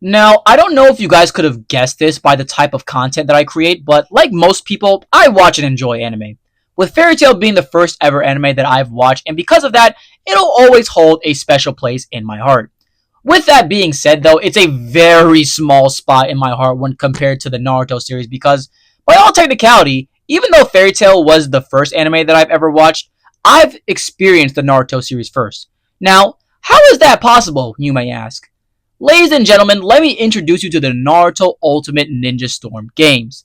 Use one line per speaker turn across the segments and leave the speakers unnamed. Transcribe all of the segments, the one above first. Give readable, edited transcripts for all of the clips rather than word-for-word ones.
Now, I don't know if you guys could have guessed this by the type of content that I create, but like most people, I watch and enjoy anime. With Fairy Tail being the first ever anime that I've watched, and because of that, it'll always hold a special place in my heart. With that being said, though, it's a very small spot in my heart when compared to the Naruto series because, by all technicality, even though Fairy Tail was the first anime that I've ever watched, I've experienced the Naruto series first. Now, how is that possible, you may ask? Ladies and gentlemen, let me introduce you to the Naruto Ultimate Ninja Storm games.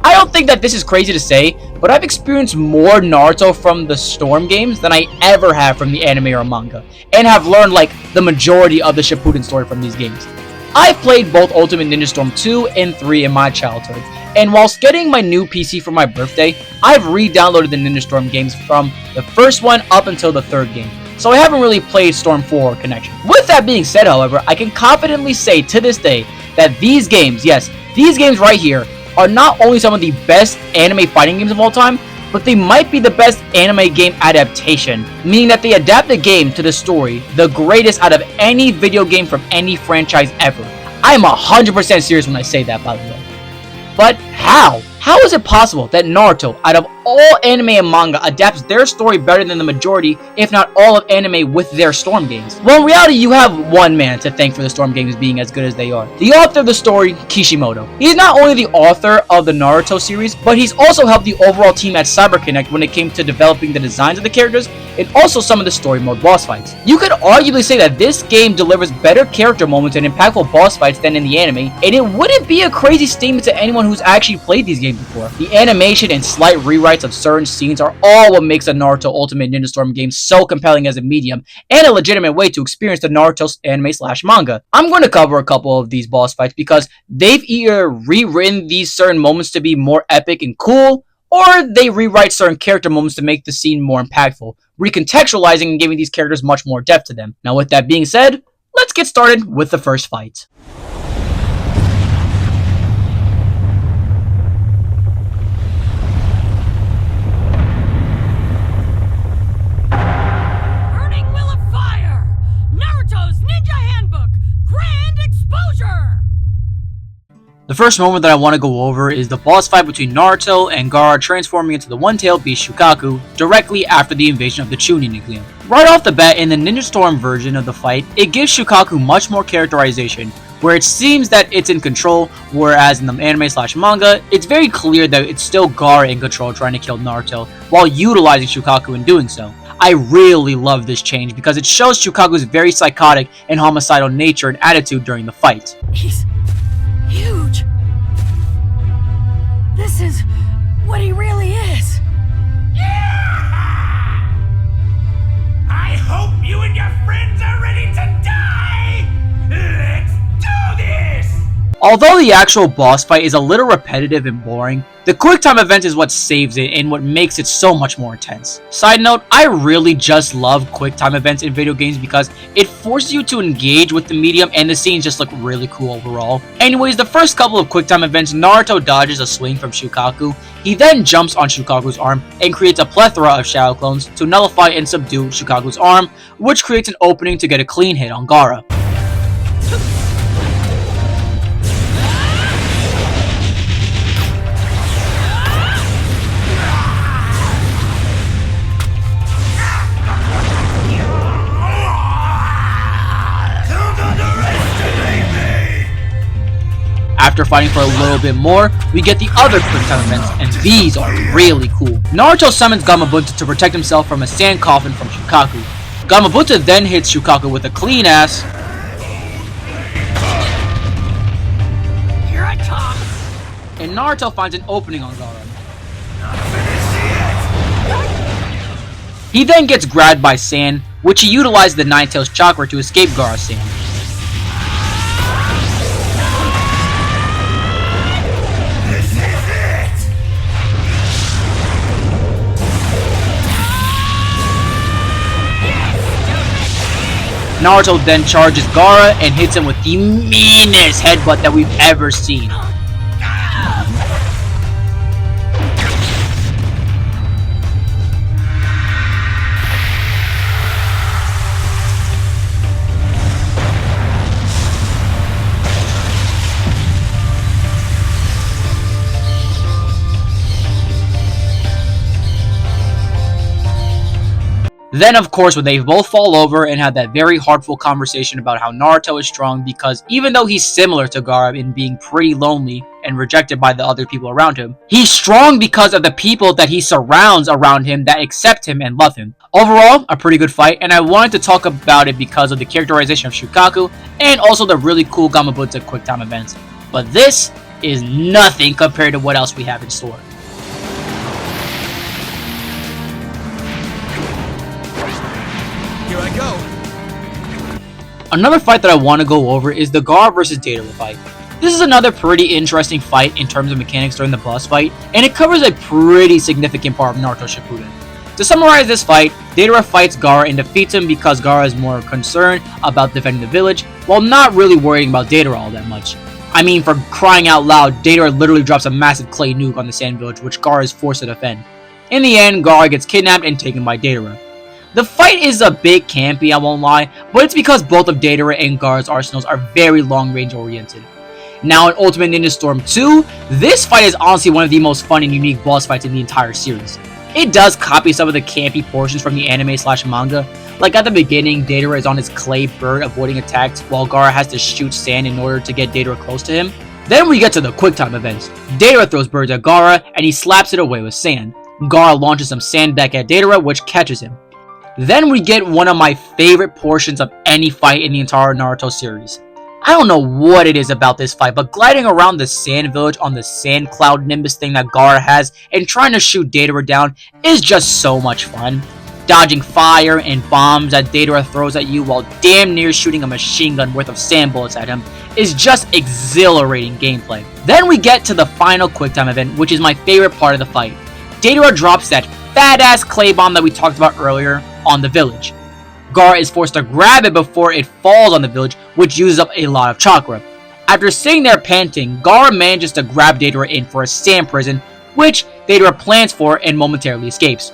I don't think that this is crazy to say, but I've experienced more Naruto from the Storm games than I ever have from the anime or manga, and have learned like the majority of the Shippuden story from these games. I've played both Ultimate Ninja Storm 2 and 3 in my childhood, and whilst getting my new PC for my birthday, I've re-downloaded the Ninja Storm games from the first one up until the third game, so I haven't really played Storm 4 or Connection. With that being said, however, I can confidently say to this day that these games, yes, these games right here, are not only some of the best anime fighting games of all time, but they might be the best anime game adaptation, meaning that they adapt the game to the story, the greatest out of any video game from any franchise ever. I am 100% serious when I say that, by the way. But how? How is it possible that Naruto, out of all anime and manga, adapts their story better than the majority, if not all of anime with their Storm games? Well, in reality, you have one man to thank for the Storm games being as good as they are. The author of the story, Kishimoto. He's not only the author of the Naruto series, but he's also helped the overall team at CyberConnect when it came to developing the designs of the characters and also some of the story mode boss fights. You could arguably say that this game delivers better character moments and impactful boss fights than in the anime, and it wouldn't be a crazy statement to anyone who's actually played these games before. The animation and slight rewrites of certain scenes are all what makes the Naruto Ultimate Ninja Storm game so compelling as a medium and a legitimate way to experience the Naruto anime slash manga. I'm going to cover a couple of these boss fights because they've either rewritten these certain moments to be more epic and cool, or they rewrite certain character moments to make the scene more impactful, recontextualizing and giving these characters much more depth to them. Now with that being said, let's get started with the first fight.
Burning Will of Fire! Naruto's Ninja Handbook! Grand Exposure!
The first moment that I want to go over is the boss fight between Naruto and Gaara transforming into the one-tailed beast Shukaku directly after the invasion of the Chunin nucleum. Right off the bat, in the Ninja Storm version of the fight, it gives Shukaku much more characterization, where it seems that it's in control, whereas in the anime slash manga, it's very clear that it's still Gaara in control trying to kill Naruto, while utilizing Shukaku in doing so. I really love this change because it shows Shukaku's very psychotic and homicidal nature and attitude during the fight.
He's huge. This is what he really is.
Yeah! I hope you and your friends are ready to die! Let's do this!
Although the actual boss fight is a little repetitive and boring, the quick time event is what saves it and what makes it so much more intense. Side note, I really just love quick time events in video games because it forces you to engage with the medium and the scenes just look really cool overall. Anyways, the first couple of quick time events, Naruto dodges a swing from Shukaku. He then jumps on Shukaku's arm and creates a plethora of shadow clones to nullify and subdue Shukaku's arm, which creates an opening to get a clean hit on Gaara. After fighting for a little bit more, we get the other quick time events, and these are really cool. Naruto summons Gamabunta to protect himself from a sand coffin from Shukaku. Gamabunta then hits Shukaku with a clean ass.
Here I come.
And Naruto finds an opening on Gaara. He then gets grabbed by sand, which he utilizes the Nine Tails chakra to escape Gaara's sand. Naruto then charges Gaara and hits him with the meanest headbutt that we've ever seen. Then, of course, when they both fall over and have that very heartful conversation about how Naruto is strong because even though he's similar to Gaara in being pretty lonely and rejected by the other people around him, he's strong because of the people that he surrounds around him that accept him and love him. Overall, a pretty good fight, and I wanted to talk about it because of the characterization of Shukaku and also the really cool Gamabunta quick time events. But this is nothing compared to what else we have in store.
Here I go.
Another fight that I want to go over is the Gaara vs Deidara fight. This is another pretty interesting fight in terms of mechanics during the boss fight, and it covers a pretty significant part of Naruto Shippuden. To summarize this fight, Deidara fights Gaara and defeats him because Gaara is more concerned about defending the village, while not really worrying about Deidara all that much. I mean, for crying out loud, Deidara literally drops a massive clay nuke on the sand village, which Gaara is forced to defend. In the end, Gaara gets kidnapped and taken by Deidara. The fight is a bit campy, I won't lie, but it's because both of Deidara and Gaara's arsenals are very long-range oriented. Now in Ultimate Ninja Storm 2, this fight is honestly one of the most fun and unique boss fights in the entire series. It does copy some of the campy portions from the anime/manga, like at the beginning, Deidara is on his clay bird avoiding attacks while Gaara has to shoot sand in order to get Deidara close to him. Then we get to the quick time events. Deidara throws birds at Gaara and he slaps it away with sand. Gaara launches some sand back at Deidara, which catches him. Then we get one of my favorite portions of any fight in the entire Naruto series. I don't know what it is about this fight, but gliding around the sand village on the sand cloud nimbus thing that Gaara has and trying to shoot Deidara down is just so much fun. Dodging fire and bombs that Deidara throws at you while damn near shooting a machine gun worth of sand bullets at him is just exhilarating gameplay. Then we get to the final quick time event, which is my favorite part of the fight. Deidara drops that fat ass clay bomb that we talked about earlier on the village. Gaara is forced to grab it before it falls on the village, which uses up a lot of chakra. After sitting there panting, Gaara manages to grab Deidara in for a sand prison, which Deidara plans for and momentarily escapes,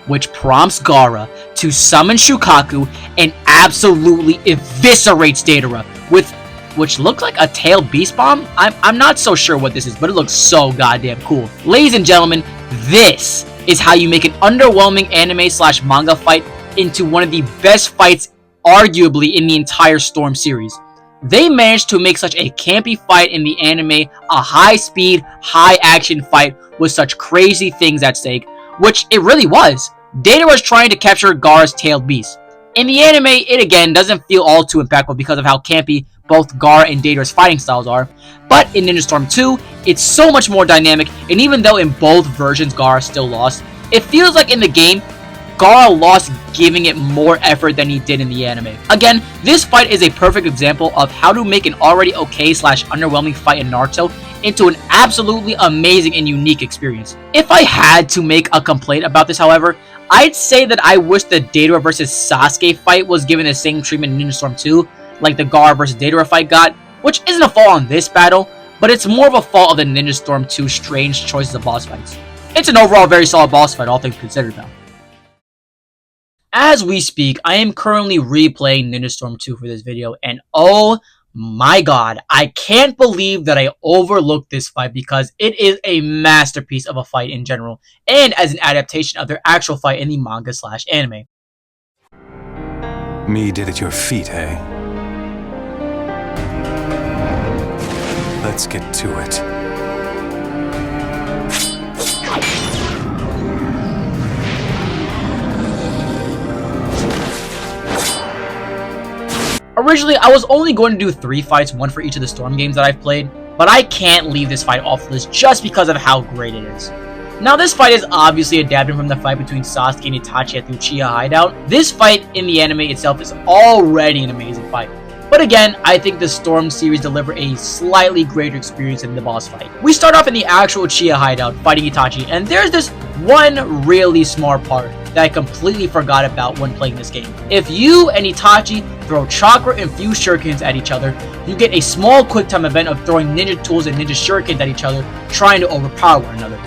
which prompts Gaara to summon Shukaku and absolutely eviscerates Deidara with which looked like a tailed beast bomb. I'm not so sure what this is, but it looks so goddamn cool. Ladies and gentlemen, this is how you make an underwhelming anime/manga fight into one of the best fights arguably in the entire Storm series. They managed to make such a campy fight in the anime a high-speed, high-action fight with such crazy things at stake, which it really was. Deidara was trying to capture Gaara's tailed beast. In the anime, it again doesn't feel all too impactful because of how campy both Gaara and Deidara's fighting styles are, but in Ninja Storm 2, it's so much more dynamic, and even though in both versions Gaara still lost, it feels like in the game, Gaara lost giving it more effort than he did in the anime. Again, this fight is a perfect example of how to make an already okay/underwhelming fight in Naruto into an absolutely amazing and unique experience. If I had to make a complaint about this, however, I'd say that I wish the Deidara vs Sasuke fight was given the same treatment in Ninja Storm 2, like the Gaara vs Deidara fight got, which isn't a fault on this battle, but it's more of a fault of the Ninja Storm 2 strange choices of boss fights. It's an overall very solid boss fight, all things considered though. As we speak, I am currently replaying Ninja Storm 2 for this video, and oh my god, I can't believe that I overlooked this fight because it is a masterpiece of a fight in general, and as an adaptation of their actual fight in the manga/anime.
Me dead at your feet, eh? Let's get to it.
Originally, I was only going to do 3 fights, one for each of the Storm games that I've played, but I can't leave this fight off the list just because of how great it is. Now, this fight is obviously adapted from the fight between Sasuke and Itachi at the Uchiha hideout. This fight in the anime itself is already an amazing fight. But again, I think the Storm series deliver a slightly greater experience in the boss fight. We start off in the actual Uchiha hideout fighting Itachi, and there's this one really smart part that I completely forgot about when playing this game. If you and Itachi throw chakra-infused shurikens at each other, you get a small quick time event of throwing ninja tools and ninja shurikens at each other, trying to overpower one another.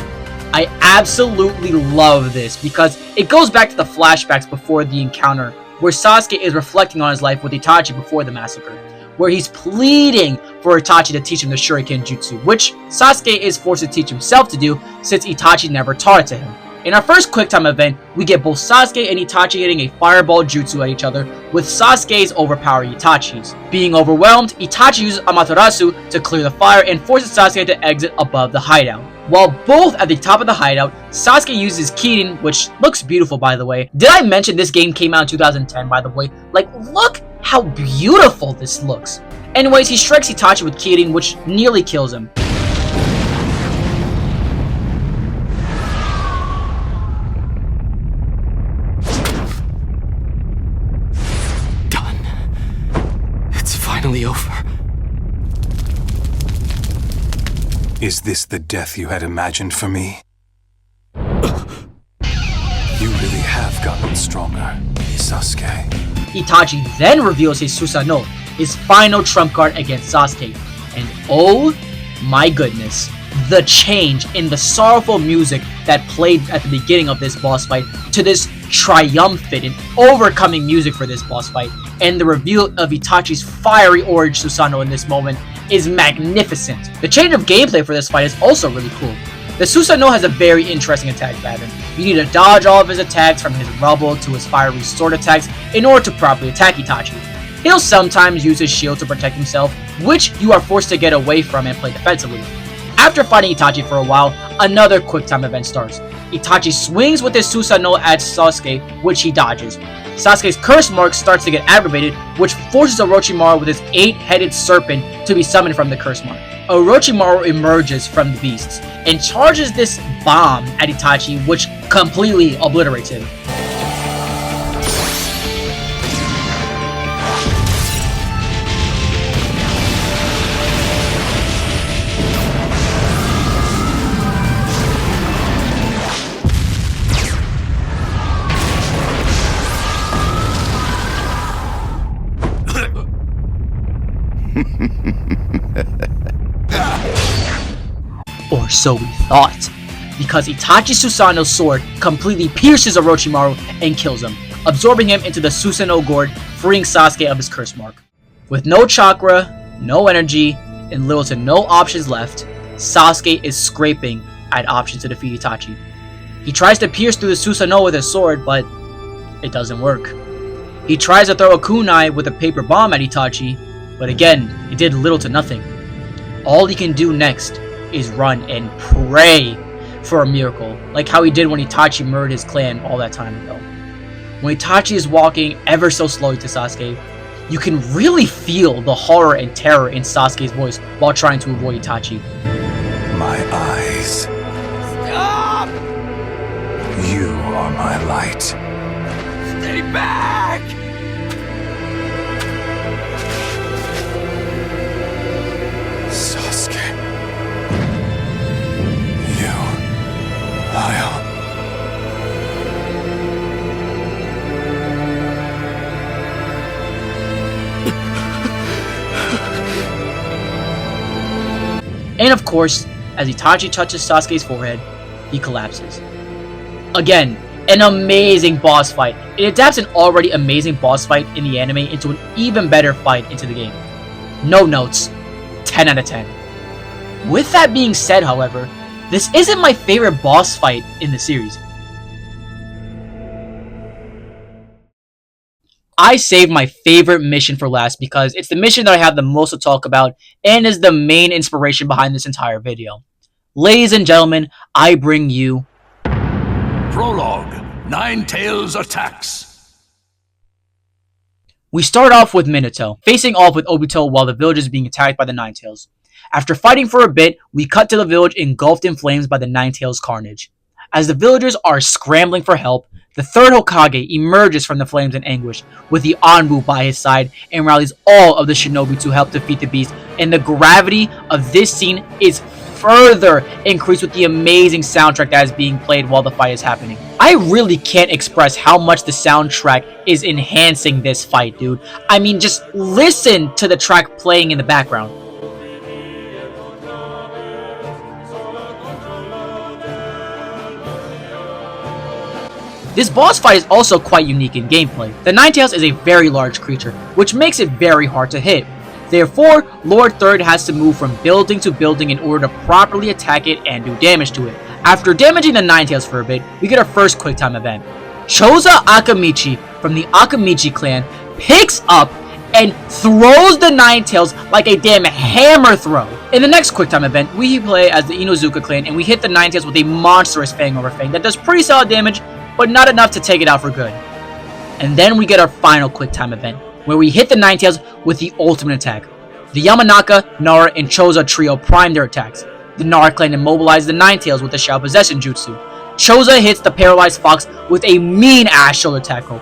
I absolutely love this because it goes back to the flashbacks before the encounter, where Sasuke is reflecting on his life with Itachi before the massacre, where he's pleading for Itachi to teach him the shuriken jutsu, which Sasuke is forced to teach himself to do since Itachi never taught it to him. In our first QuickTime event, we get both Sasuke and Itachi hitting a fireball jutsu at each other, with Sasuke's overpowering Itachi's. Being overwhelmed, Itachi uses Amaterasu to clear the fire and forces Sasuke to exit above the hideout. While both at the top of the hideout, Sasuke uses Kirin, which looks beautiful by the way. Did I mention this game came out in 2010 by the way? Like, look how beautiful this looks. Anyways, he strikes Itachi with Kirin, which nearly kills him.
Finally over. Is this the death you had imagined for me? You really have gotten stronger, Sasuke.
Itachi then reveals his Susanoo, his final trump card against Sasuke. And oh my goodness, the change in the sorrowful music that played at the beginning of this boss fight to this triumphant and overcoming music for this boss fight, and the reveal of Itachi's fiery orange Susanoo in this moment is magnificent. The change of gameplay for this fight is also really cool. The Susanoo has a very interesting attack pattern. You need to dodge all of his attacks from his rubble to his fiery sword attacks in order to properly attack Itachi. He'll sometimes use his shield to protect himself, which you are forced to get away from and play defensively. After fighting Itachi for a while, another QuickTime event starts. Itachi swings with his Susanoo at Sasuke, which he dodges. Sasuke's curse mark starts to get aggravated, which forces Orochimaru with his 8-headed serpent to be summoned from the curse mark. Orochimaru emerges from the beasts and charges this bomb at Itachi, which completely obliterates him. Or so we thought, because Itachi's Susanoo sword completely pierces Orochimaru and kills him, absorbing him into the Susanoo gourd, freeing Sasuke of his curse mark. With no chakra, no energy, and little to no options left, Sasuke is scraping at options to defeat Itachi. He tries to pierce through the Susanoo with his sword, but it doesn't work. He tries to throw a kunai with a paper bomb at Itachi, but again, it did little to nothing. All he can do next is run and pray for a miracle, like how he did when Itachi murdered his clan all that time ago. When Itachi is walking ever so slowly to Sasuke, you can really feel the horror and terror in Sasuke's voice while trying to avoid Itachi.
My eyes.
Stop!
You are my light.
Stay back!
Sasuke. I'll...
And of course, as Itachi touches Sasuke's forehead, he collapses. Again, an amazing boss fight. It adapts an already amazing boss fight in the anime into an even better fight into the game. No notes, 10 out of 10. With that being said, however, this isn't my favorite boss fight in the series. I saved my favorite mission for last because it's the mission that I have the most to talk about and is the main inspiration behind this entire video. Ladies and gentlemen, I bring you...
Prologue. Nine-Tails attacks.
We start off with Minato, facing off with Obito while the village is being attacked by the Nine-Tails. After fighting for a bit, we cut to the village engulfed in flames by the Nine-Tails carnage. As the villagers are scrambling for help, the third Hokage emerges from the flames in anguish, with the Anbu by his side, and rallies all of the shinobi to help defeat the beast, and the gravity of this scene is further increased with the amazing soundtrack that is being played while the fight is happening. I really can't express how much the soundtrack is enhancing this fight, dude. I mean, just listen to the track playing in the background. This boss fight is also quite unique in gameplay. The Nine-Tails is a very large creature, which makes it very hard to hit. Therefore, Lord Third has to move from building to building in order to properly attack it and do damage to it. After damaging the Ninetales for a bit, we get our first quick time event. Choza Akamichi from the Akamichi clan picks up and throws the Ninetales like a damn hammer throw. In the next quick time event, we play as the Inozuka clan and we hit the Ninetales with a monstrous Fang over Fang that does pretty solid damage, but not enough to take it out for good. And then we get our final quick time event, where we hit the Ninetales with the ultimate attack. The Yamanaka, Nara, and Choza trio prime their attacks. The Nara clan immobilizes the Ninetales with the Shao Possession Jutsu. Choza hits the paralyzed fox with a mean-ass shoulder tackle.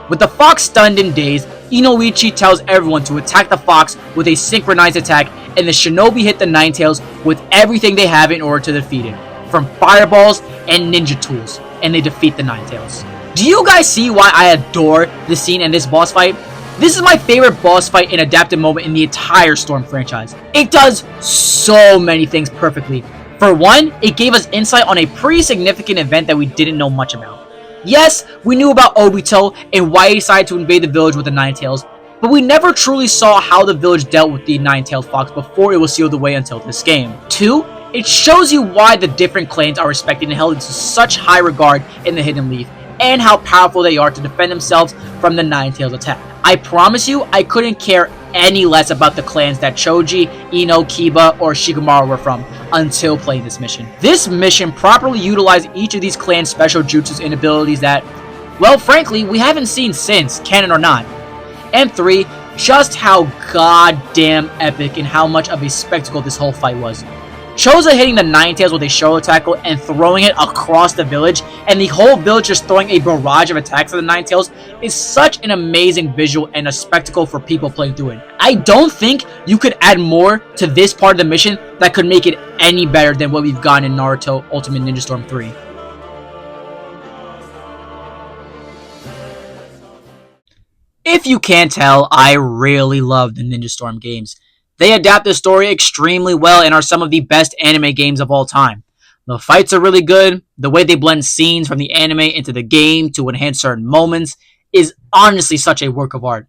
With the fox stunned and dazed, Inoichi tells everyone to attack the fox with a synchronized attack, and the shinobi hit the Ninetales with everything they have in order to defeat it, from fireballs and ninja tools, and they defeat the Ninetales. Do you guys see why I adore the scene in this boss fight? This is my favorite boss fight and adapted moment in the entire Storm franchise. It does so many things perfectly. For one, it gave us insight on a pretty significant event that we didn't know much about. Yes, we knew about Obito and why he decided to invade the village with the Ninetales, but we never truly saw how the village dealt with the Nine-Tailed Fox before it was sealed away until this game. 2, it shows you why the different clans are respected and held into such high regard in the Hidden Leaf, and how powerful they are to defend themselves from the Ninetales attack. I promise you, I couldn't care any less about the clans that Choji, Ino, Kiba, or Shikamaru were from until playing this mission. This mission properly utilized each of these clans' special jutsus and abilities that, well, frankly, we haven't seen since, canon or not. And 3, just how goddamn epic and how much of a spectacle this whole fight was. Choza hitting the Ninetales with a shoulder tackle and throwing it across the village, and the whole village just throwing a barrage of attacks at the Ninetales is such an amazing visual and a spectacle for people playing through it. I don't think you could add more to this part of the mission that could make it any better than what we've gotten in Naruto Ultimate Ninja Storm 3. If you can't tell, I really love the Ninja Storm games. They adapt the story extremely well and are some of the best anime games of all time. The fights are really good. The way they blend scenes from the anime into the game to enhance certain moments is honestly such a work of art.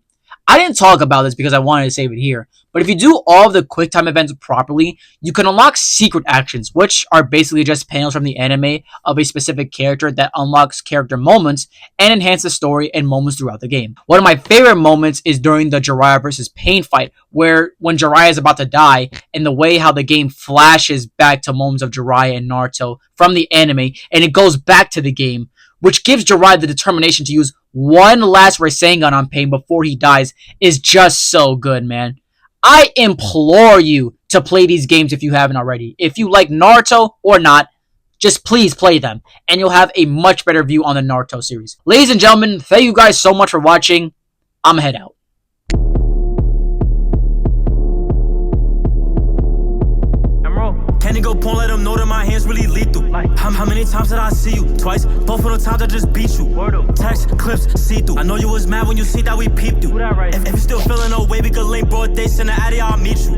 I didn't talk about this because I wanted to save it here, but if you do all of the quick time events properly, you can unlock secret actions, which are basically just panels from the anime of a specific character that unlocks character moments and enhance the story and moments throughout the game. One of my favorite moments is during the Jiraiya versus Pain fight, where when Jiraiya is about to die, and the way how the game flashes back to moments of Jiraiya and Naruto from the anime, and it goes back to the game, which gives Jiraiya the determination to use one last Rasengan on Pain before he dies, is just so good, man. I implore you to play these games if you haven't already. If you like Naruto or not, just please play them, and you'll have a much better view on the Naruto series. Ladies and gentlemen, thank you guys so much for watching. I'm head out.
Can you go point, let them know that my hands really lethal? How many times did I see you? Twice, both of the times I just beat you. Text, clips, see through. I know you was mad when you see that we peeped you. If you still feeling no way, we could link broad days in the Addy, I'll meet you.